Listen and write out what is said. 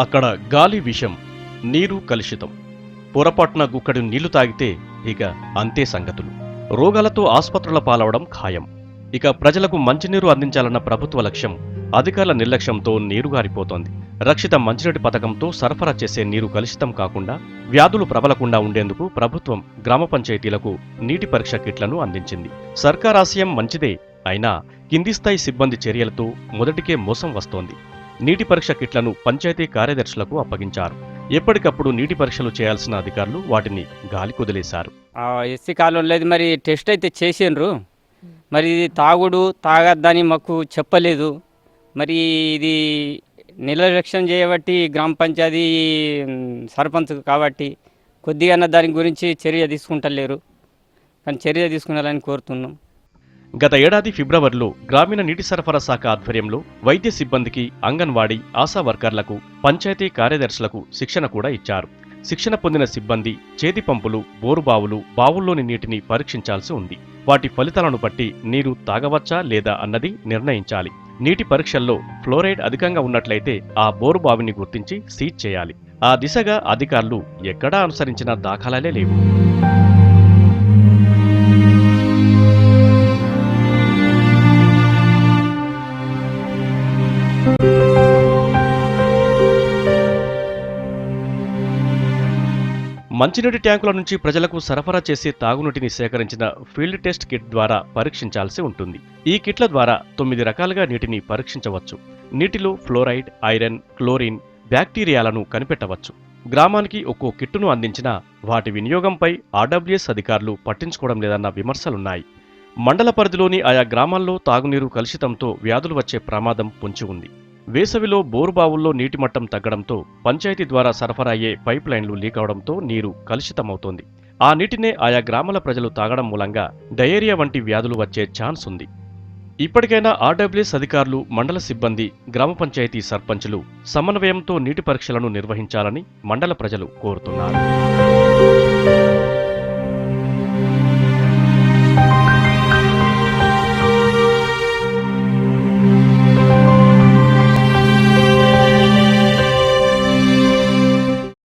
అక్కడ గాలి విషం, నీరు కలుషితం. పొరపాటున గుక్కడి నీళ్లు తాగితే ఇక అంతే సంగతులు. రోగాలతో ఆస్పత్రుల పాలవడం ఖాయం. ఇక ప్రజలకు మంచినీరు అందించాలన్న ప్రభుత్వ లక్ష్యం అధికారుల నిర్లక్ష్యంతో నీరుగారిపోతోంది. రక్షిత మంచినీటి పథకంతో సరఫరా చేసే నీరు కలుషితం కాకుండా వ్యాధులు ప్రబలకుండా ఉండేందుకు ప్రభుత్వం గ్రామ పంచాయతీలకు నీటి పరీక్ష కిట్లను అందించింది. సర్కార్ ఆశయం మంచిదే, అయినా కింది స్థాయి సిబ్బంది చర్యలతో మొదటికే మోసం వస్తోంది. నీటి పరీక్ష కిట్లను పంచాయతీ కార్యదర్శులకు అప్పగించారు. ఎప్పటికప్పుడు నీటి పరీక్షలు చేయాల్సిన అధికారులు వాటిని గాలి కుదిలేశారు. ఎస్సీ కాలంలో మరి టెస్ట్ అయితే చేసిండ్రు, మరి ఇది తాగద్దని మాకు చెప్పలేదు. మరి ఇది నిర్లక్ష్యం చేయబట్టి గ్రామ పంచాయతీ సర్పంచ్ కాబట్టి కొద్దిగా దాని గురించి చర్య తీసుకుంటలేరు, కానీ చర్య తీసుకున్నారని కోరుతున్నాం. గత ఏడాది ఫిబ్రవరిలో గ్రామీణ నీటి సరఫరా శాఖ ఆధ్వర్యంలో వైద్య సిబ్బందికి, అంగన్వాడీ, ఆశా వర్కర్లకు, పంచాయతీ కార్యదర్శులకు శిక్షణ కూడా ఇచ్చారు. శిక్షణ పొందిన సిబ్బంది చేతి పంపులు, బోరుబావులు, బావుల్లోని నీటిని పరీక్షించాల్సి ఉంది. వాటి ఫలితాలను బట్టి నీరు తాగవచ్చా లేదా అన్నది నిర్ణయించాలి. నీటి పరీక్షల్లో ఫ్లోరైడ్ అధికంగా ఉన్నట్లయితే ఆ బోరుబావిని గుర్తించి సీజ్ చేయాలి. ఆ దిశగా అధికారులు ఎక్కడా అనుసరించిన దాఖలాలే లేవు. మంచినీటి ట్యాంకుల నుంచి ప్రజలకు సరఫరా చేసే తాగునీటిని సేకరించిన ఫీల్డ్ టెస్ట్ కిట్ ద్వారా పరీక్షించాల్సి ఉంటుంది. ఈ కిట్ల ద్వారా 9 రకాలుగా నీటిని పరీక్షించవచ్చు. నీటిలో ఫ్లోరైడ్, ఐరన్, క్లోరిన్, బ్యాక్టీరియాలను కనిపెట్టవచ్చు. గ్రామానికి ఒక్కో కిట్టును అందించినా వాటి వినియోగంపై ఆర్డబ్ల్యూఎస్ అధికారులు పట్టించుకోవడం లేదన్న విమర్శలున్నాయి. మండల పరిధిలోని ఆయా గ్రామాల్లో తాగునీరు కలుషితంతో వ్యాధులు వచ్చే ప్రమాదం పొంచి ఉంది. వేసవిలో బోరుబావుల్లో నీటి మట్టం తగ్గడంతో పంచాయతీ ద్వారా సరఫరా అయ్యే పైప్ లైన్లు లీక్ అవడంతో నీరు కలుషితమవుతోంది. ఆ నీటినే ఆయా గ్రామాల ప్రజలు తాగడం మూలంగా డయేరియా వంటి వ్యాధులు వచ్చే ఛాన్స్ ఉంది. ఇప్పటికైనా ఆర్డబ్ల్యూఎస్ అధికారులు, మండల సిబ్బంది, గ్రామ పంచాయతీ సర్పంచులు సమన్వయంతో నీటి పరీక్షలను నిర్వహించాలని మండల ప్రజలు కోరుతున్నారు.